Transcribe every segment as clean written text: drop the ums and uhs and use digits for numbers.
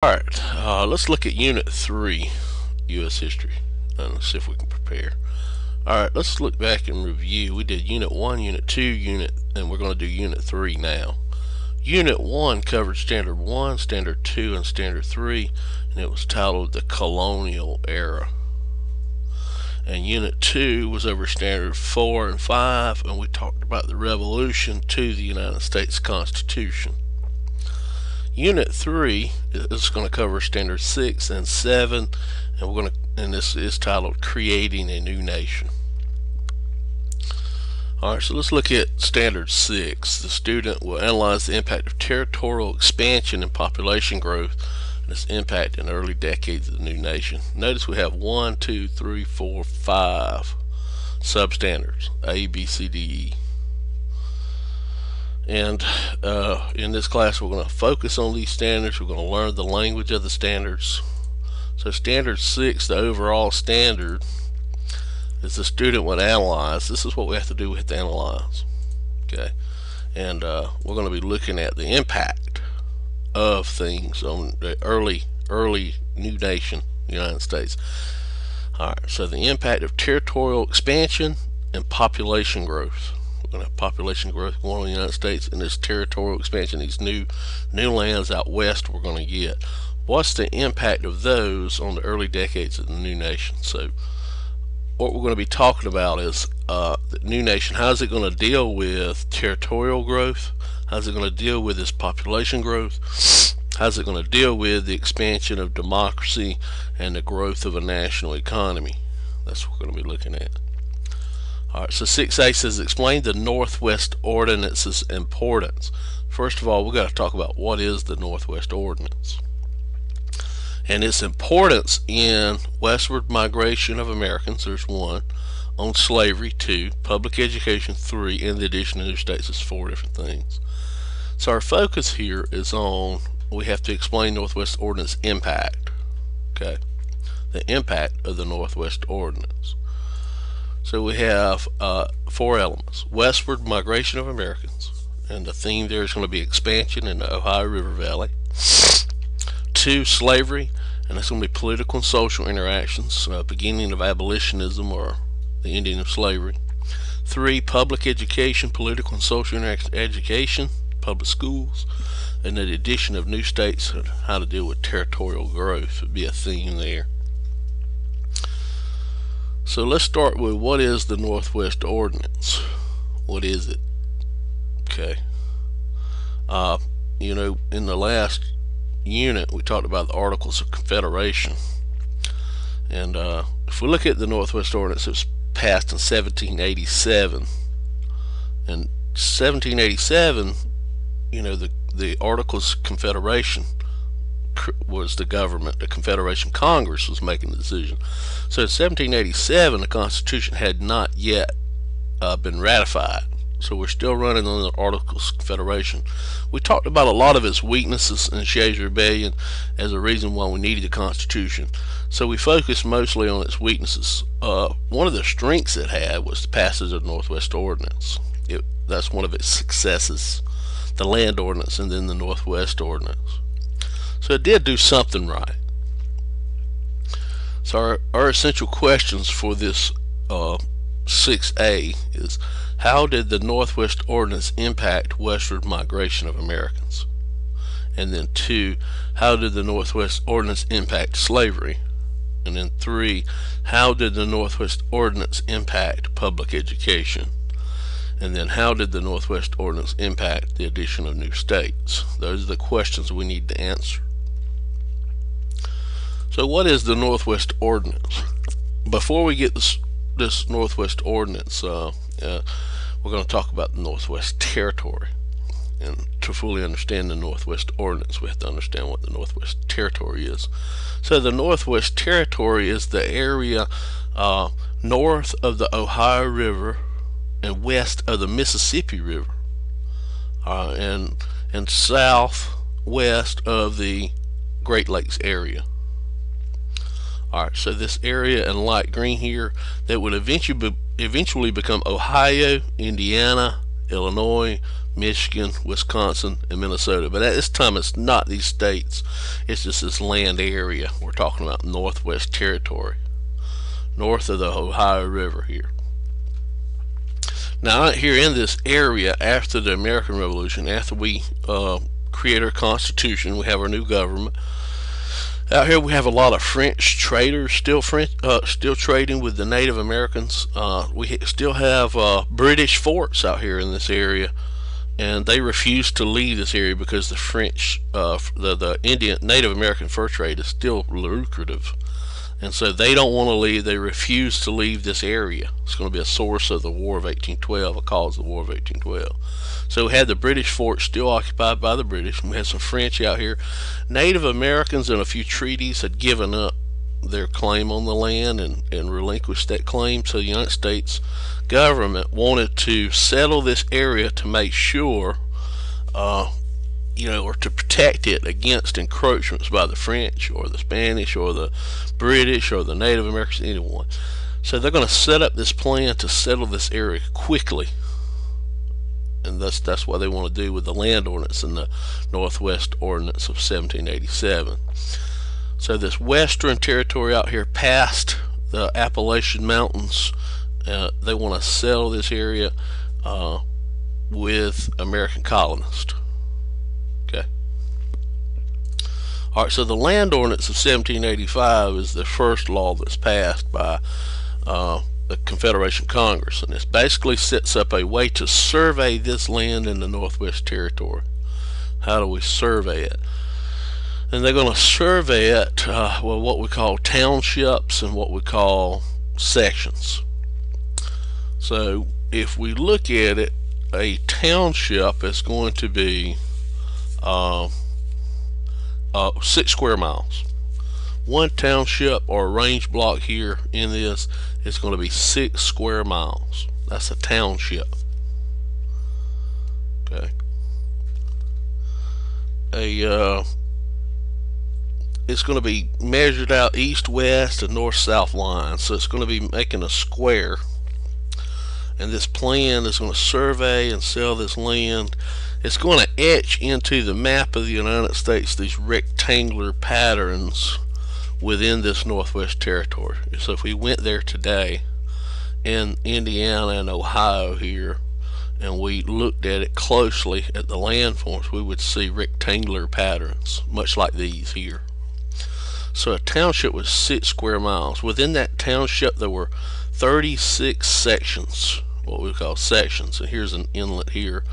Alright, let's look at Unit 3, U.S. History, and see if we can prepare. Alright, let's look back and review. We did Unit 1, Unit 2, and we're going to do Unit 3 now. Unit 1 covered Standard 1, Standard 2, and Standard 3, and it was titled The Colonial Era. And Unit 2 was over Standard 4 and 5, and we talked about the revolution to the United States Constitution. Unit 3 is going to cover Standard 6 and 7, and this is titled Creating a New Nation. Alright, so let's look at Standard 6. The student will analyze the impact of territorial expansion and population growth and its impact in the early decades of the new nation. Notice we have 1, 2, 3, 4, 5 substandards, A, B, C, D, E. And in this class we're going to focus on these standards. We're going to learn the language of the standards. So Standard 6, the overall standard, is the student would analyze. This is what we have to do. We have to analyze. Okay, and we're going to be looking at the impact of things on the early new nation, United States. Alright, so the impact of territorial expansion and population growth. We're going to have population growth going on in the United States, and this territorial expansion, these new lands out west we're going to get. What's the impact of those on the early decades of the new nation? So what we're going to be talking about is the new nation. How's it going to deal with territorial growth? How's it going to deal with this population growth? How's it going to deal with the expansion of democracy and the growth of a national economy? That's what we're going to be looking at. Alright, so 6A says explain the Northwest Ordinance's importance. First of all, we've got to talk about what is the Northwest Ordinance and its importance in westward migration of Americans. There's 1. On slavery, 2. Public education, 3. And the addition of new states is 4 different things. So our focus here is on, we have to explain Northwest Ordinance impact. Okay, the impact of the Northwest Ordinance. So we have 4 elements. Westward migration of Americans, and the theme there is going to be expansion in the Ohio River Valley. 2, slavery, and that's going to be political and social interactions, beginning of abolitionism or the ending of slavery. 3, public education, political and social education, public schools, and the addition of new states and how to deal with territorial growth would be a theme there. So let's start with what is the Northwest Ordinance. What is it? Okay. You know, in the last unit we talked about the Articles of Confederation, and if we look at the Northwest Ordinance, it was passed in 1787. And 1787, you know, the Articles of Confederation was the government. The Confederation Congress was making the decision. So in 1787 the Constitution had not yet been ratified, so we're still running on the Articles of Confederation. We talked about a lot of its weaknesses in Shays' Rebellion as a reason why we needed the Constitution, so we focused mostly on its weaknesses. One of the strengths it had was the passage of the Northwest Ordinance. That's one of its successes, the Land Ordinance and then the Northwest Ordinance. So it did do something right. So our essential questions for this 6A is, how did the Northwest Ordinance impact westward migration of Americans? And then 2, how did the Northwest Ordinance impact slavery? And then 3, how did the Northwest Ordinance impact public education? And then how did the Northwest Ordinance impact the addition of new states? Those are the questions we need to answer. So what is the Northwest Ordinance? Before we get this Northwest Ordinance, we're going to talk about the Northwest Territory. And to fully understand the Northwest Ordinance, we have to understand what the Northwest Territory is. So the Northwest Territory is the area north of the Ohio River and west of the Mississippi River, and southwest of the Great Lakes area. Alright, so this area in light green here, that would eventually become Ohio, Indiana, Illinois, Michigan, Wisconsin, and Minnesota. But at this time, it's not these states. It's just this land area. We're talking about Northwest Territory, north of the Ohio River here. Now, out here in this area, after the American Revolution, after we create our Constitution, we have our new government. Out here, we have a lot of French traders still trading with the Native Americans. We still have British forts out here in this area, and they refuse to leave this area because the French, the Indian Native American fur trade is still lucrative. And so they don't want to leave. They refuse to leave this area. It's going to be a source of the War of 1812, a cause of the War of 1812. So we had the British fort still occupied by the British, and we had some French out here. Native Americans and a few treaties had given up their claim on the land and relinquished that claim. So the United States government wanted to settle this area to make sure or to protect it against encroachments by the French or the Spanish or the British or the Native Americans, anyone. So they're going to set up this plan to settle this area quickly, and that's what they want to do with the land ordinance and the Northwest Ordinance of 1787. So this western territory out here past the Appalachian Mountains, they want to settle this area with American colonists. Okay. All right, so the Land Ordinance of 1785 is the first law that's passed by the Confederation Congress, and this basically sets up a way to survey this land in the Northwest Territory. How do we survey it? And they're going to survey it, what we call townships and what we call sections. So if we look at it, a township is going to be 6 square miles. One township or range block here in this is going to be 6 square miles. That's a township. Okay. It's going to be measured out east-west and north-south lines, so it's going to be making a square. And this plan is going to survey and sell this land. It's going to etch into the map of the United States these rectangular patterns within this Northwest Territory. So if we went there today in Indiana and Ohio here, and we looked at it closely at the landforms, we would see rectangular patterns, much like these here. So a township was 6 square miles. Within that township there were 36 sections, what we call sections. And here's an inlet here,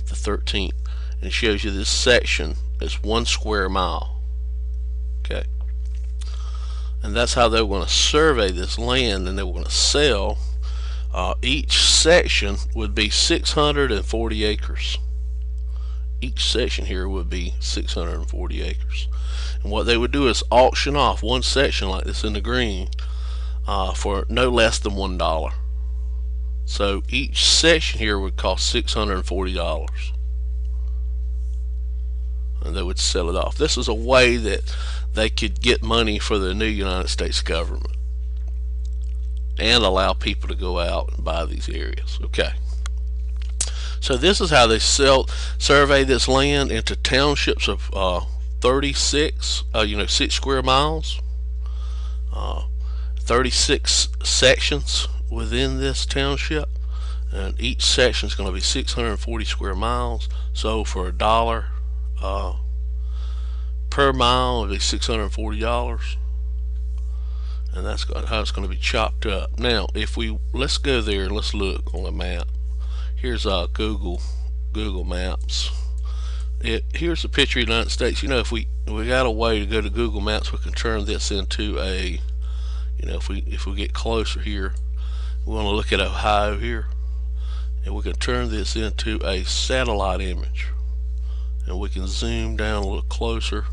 the 13th, and it shows you this section is 1 square mile. Okay, and that's how they were going to survey this land, and they were going to sell. Each section would be 640 acres. Each section here would be 640 acres. And what they would do is auction off one section like this in the green for no less than $1. So each section here would cost $640, and they would sell it off. This is a way that they could get money for the new United States government and allow people to go out and buy these areas. Okay, so this is how they survey this land into townships of 36, 6 square miles, 36 sections within this township, and each section is going to be 640 square miles. So for $1 per mile, it would be $640, and that's how it's going to be chopped up. Now, let's go there and let's look on the map. Here's Google Maps. Here's a picture of the United States. If we got a way to go to Google Maps, we can turn this into a, if we get closer here, we want to look at Ohio here, and we can turn this into a satellite image, and we can zoom down a little closer.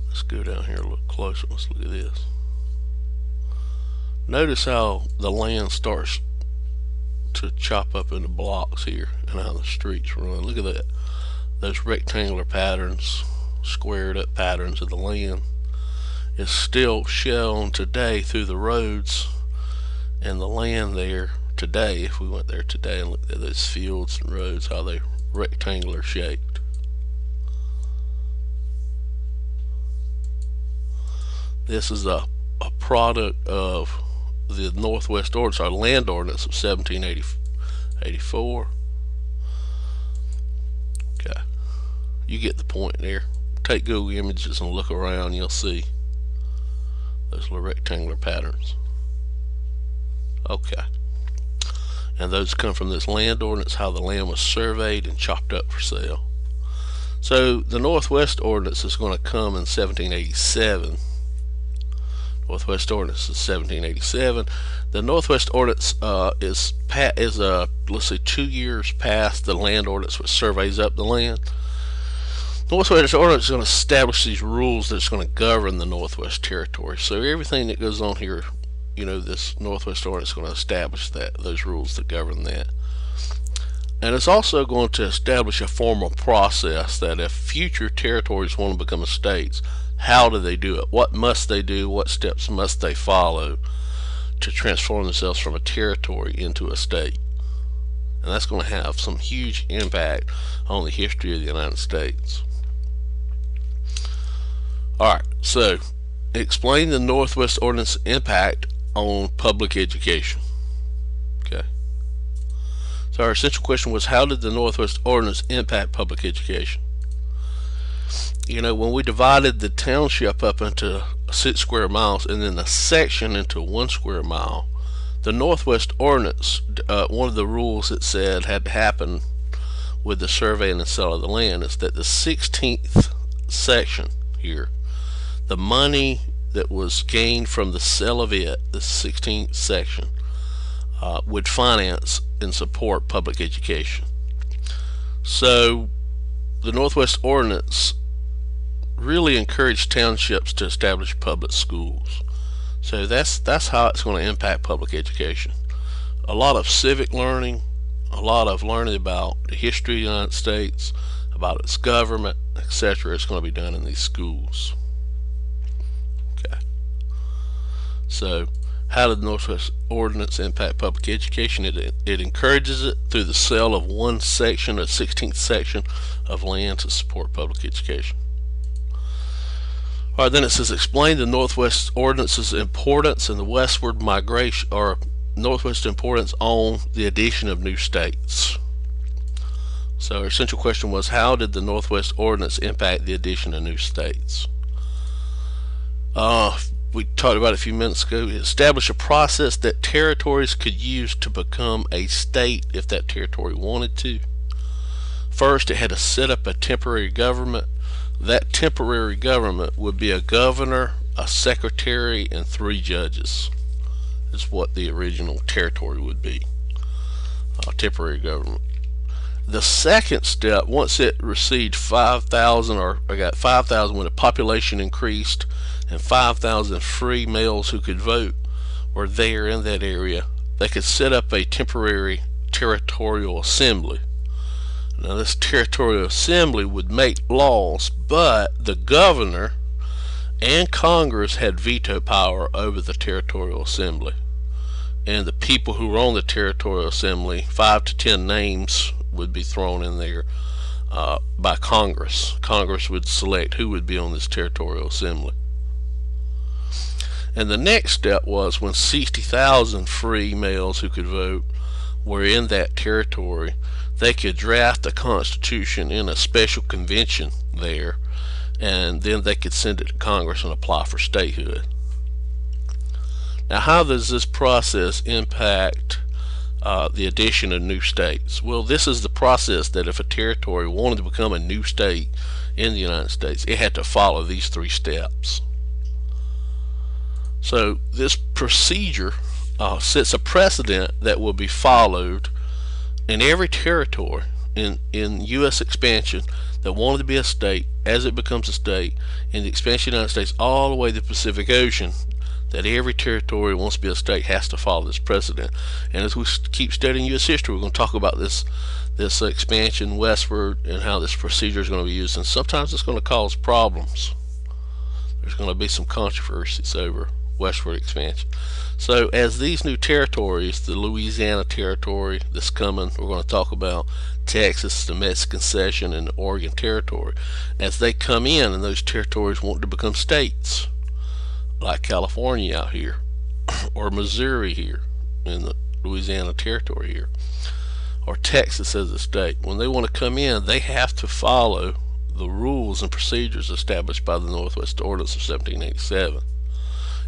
Let's go down here a little closer. Let's look at this. Notice how the land starts to chop up into blocks here and how the streets run. Look at that. Those rectangular patterns, squared up patterns of the land is still shown today through the roads and the land there today, if we went there today and looked at those fields and roads, how they're rectangular shaped. This is a product of the Northwest Ordinance, our land ordinance of 1784. Okay, you get the point there. Take Google Images and look around, you'll see those little rectangular patterns. Okay, and those come from this land ordinance, how the land was surveyed and chopped up for sale. So the Northwest Ordinance is going to come in 1787. Northwest Ordinance is 1787. The Northwest Ordinance is let's say 2 years past the land ordinance, which surveys up the land. Northwest Ordinance is going to establish these rules that's going to govern the Northwest Territory. So everything that goes on here, you know, this Northwest Ordinance is going to establish those rules that govern that. And it's also going to establish a formal process that if future territories want to become states, how do they do it? What must they do? What steps must they follow to transform themselves from a territory into a state? And that's going to have some huge impact on the history of the United States. Alright, so explain the Northwest Ordinance impact on public education. Okay. So our essential question was, how did the Northwest Ordinance impact public education? You know, when we divided the township up into 6 square miles and then the section into 1 square mile, the Northwest Ordinance, one of the rules it said had to happen with the survey and the sale of the land is that the 16th section here, the money that was gained from the sale of it, the 16th section, would finance and support public education. So the Northwest Ordinance really encouraged townships to establish public schools. So that's how it's going to impact public education. A lot of civic learning, a lot of learning about the history of the United States, about its government, etc. is going to be done in these schools. Okay. So how did the Northwest Ordinance impact public education? It encourages it through the sale of one section, a 16th section of land to support public education. Alright, then it says explain the Northwest Ordinance's importance and the westward migration, or Northwest importance on the addition of new states. So our essential question was, how did the Northwest Ordinance impact the addition of new states? We talked about it a few minutes ago. It established a process that territories could use to become a state if that territory wanted to. First, it had to set up a temporary government. That temporary government would be a governor, a secretary, and 3 judges is what the original territory would be. Temporary government. The second step, once it received 5,000, or I got 5,000 when the population increased and 5,000 free males who could vote were there in that area, they could set up a temporary territorial assembly. Now this territorial assembly would make laws, but the governor and Congress had veto power over the territorial assembly. And the people who were on the territorial assembly, 5 to 10 names would be thrown in there by Congress. Congress would select who would be on this territorial assembly. And the next step was when 60,000 free males who could vote were in that territory, they could draft a constitution in a special convention there, and then they could send it to Congress and apply for statehood. Now, how does this process impact the addition of new states? Well, this is the process that if a territory wanted to become a new state in the United States, it had to follow these 3 steps. So this procedure sets a precedent that will be followed in every territory in U.S. expansion that wanted to be a state. As it becomes a state in the expansion of the United States all the way to the Pacific Ocean, that every territory that wants to be a state has to follow this precedent. And as we keep studying U.S. history, we're going to talk about this expansion westward and how this procedure is going to be used, and sometimes it's going to cause problems. There's going to be some controversies over westward expansion. So as these new territories, the Louisiana Territory that's coming, we're going to talk about Texas, the Mexican Cession, and the Oregon Territory, as they come in and those territories want to become states, like California out here, or Missouri here in the Louisiana Territory here, or Texas as a state, when they want to come in, they have to follow the rules and procedures established by the Northwest Ordinance of 1787.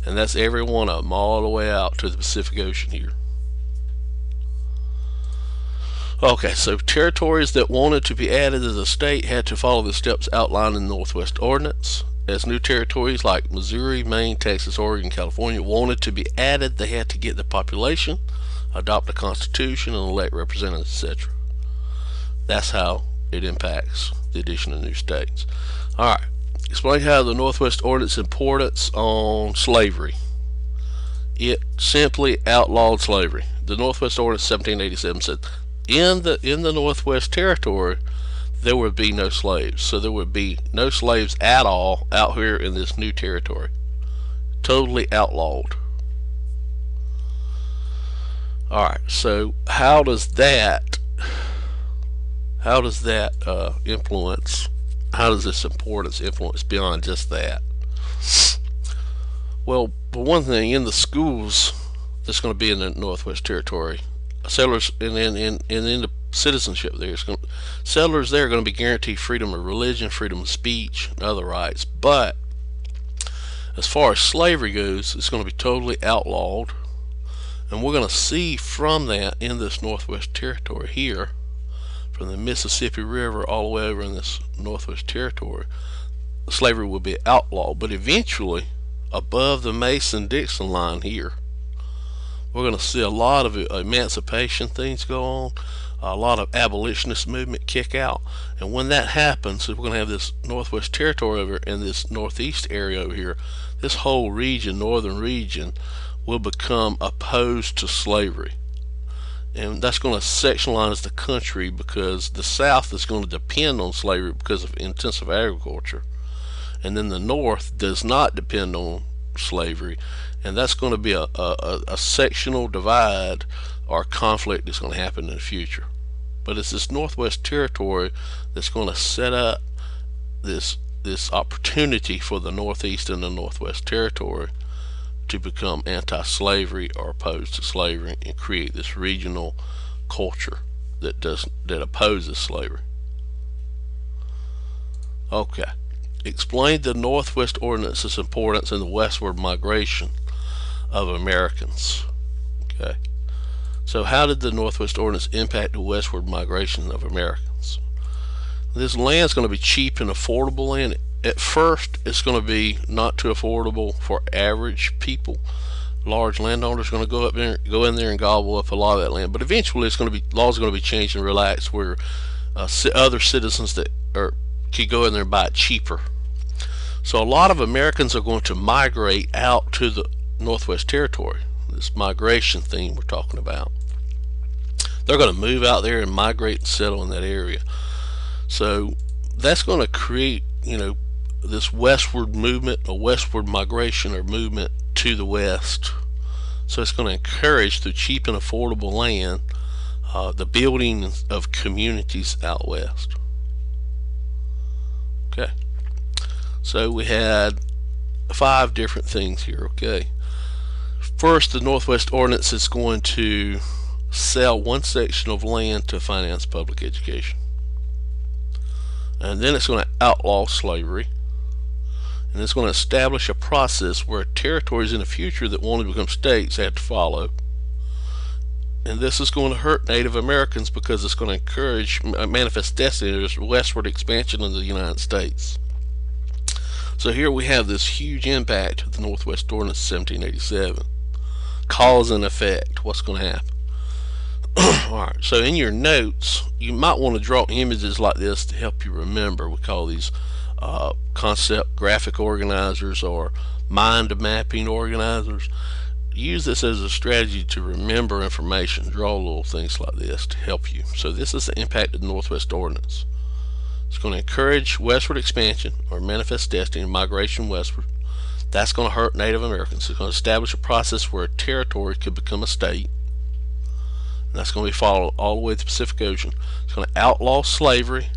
And that's every one of them, all the way out to the Pacific Ocean here. Okay, so territories that wanted to be added as a state had to follow the steps outlined in the Northwest Ordinance. As new territories like Missouri, Maine, Texas, Oregon, California wanted to be added, they had to get the population, adopt a constitution, and elect representatives, etc. That's how it impacts the addition of new states. Alright, explain how the Northwest Ordinance importance on slavery. It simply outlawed slavery. The Northwest Ordinance 1787 said in the Northwest Territory there would be no slaves. So there would be no slaves at all out here in this new territory. Totally outlawed. Alright, so how does that influence, how does this importance influence beyond just that? Well, for one thing, in the schools that's going to be in the Northwest Territory, settlers and in the citizenship there, settlers there are going to be guaranteed freedom of religion, freedom of speech, and other rights. But as far as slavery goes, it's going to be totally outlawed. And we're going to see from that in this Northwest Territory here, from the Mississippi River all the way over in this Northwest Territory, slavery will be outlawed. But eventually, above the Mason-Dixon line here, we're going to see a lot of emancipation things go on, a lot of abolitionist movement kick out. And when that happens, we're going to have this Northwest Territory over in this northeast area over here. This whole region, northern region, will become opposed to slavery. And that's going to sectionalize the country, because the South is going to depend on slavery because of intensive agriculture, and then the North does not depend on slavery, and that's going to be a sectional divide or conflict that's going to happen in the future. But it's this Northwest Territory that's going to set up this opportunity for the Northeast and the Northwest Territory to become anti-slavery or opposed to slavery and create this regional culture that opposes slavery. Okay, explain the Northwest Ordinance's importance in the westward migration of Americans. Okay, so how did the Northwest Ordinance impact the westward migration of Americans? This land is going to be cheap and affordable land. At first, it's going to be not too affordable for average people. Large landowners are going to go in there and gobble up a lot of that land. But eventually, laws are going to be changed and relaxed, where other citizens that could go in there and buy it cheaper. So a lot of Americans are going to migrate out to the Northwest Territory. This migration theme we're talking about. They're going to move out there and migrate and settle in that area. So that's going to create, this westward movement, a westward migration or movement to the west. So it's going to encourage, through cheap and affordable land, the building of communities out west. Okay, so we had 5 different things here. Okay, first, the Northwest Ordinance is going to sell one section of land to finance public education, and then it's going to outlaw slavery, and it's going to establish a process where territories in the future that want to become states have to follow. And this is going to hurt Native Americans, because it's going to encourage manifest destiny, there's westward expansion of the United States. So here we have this huge impact of the Northwest Ordinance 1787. Cause and effect, what's going to happen? Alright, so in your notes, you might want to draw images like this to help you remember. We call these concept graphic organizers or mind mapping organizers. Use this as a strategy to remember information. Draw little things like this to help you. So this is the impact of the Northwest Ordinance. It's going to encourage westward expansion or manifest destiny and migration westward. That's going to hurt Native Americans. It's going to establish a process where a territory could become a state. And that's going to be followed all the way to the Pacific Ocean. It's going to outlaw slavery,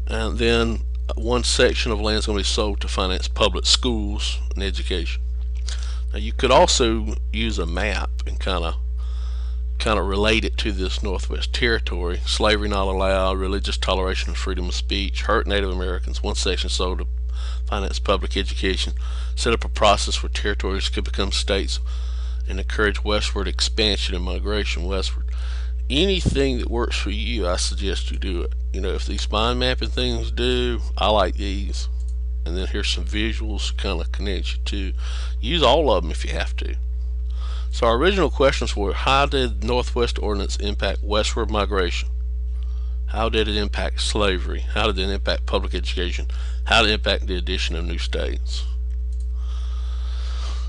and then one section of land is going to be sold to finance public schools and education. Now you could also use a map and kind of relate it to this Northwest Territory. Slavery not allowed, religious toleration and freedom of speech, hurt Native Americans, one section sold to finance public education, set up a process where territories could become states, and encourage westward expansion and migration westward. Anything that works for you, I suggest you do it. You know, if these mind mapping things do, I like these. And then here's some visuals to kind of connect you to. Use all of them if you have to. So our original questions were, how did Northwest Ordinance impact westward migration? How did it impact slavery? How did it impact public education? How did it impact the addition of new states?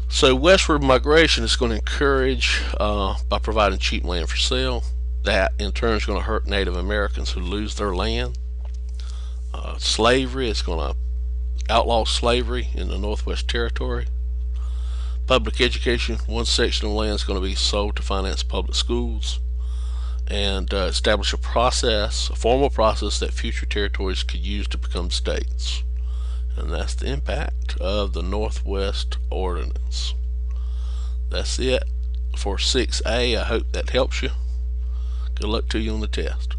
So westward migration is going to encourage by providing cheap land for sale. That in turn is going to hurt Native Americans who lose their land. Slavery is going to outlaw slavery in the Northwest Territory. Public education, one section of land is going to be sold to finance public schools, and establish a process, a formal process that future territories could use to become states. And that's the impact of the Northwest Ordinance. That's it for 6A. I hope that helps you. Good luck to you on the test.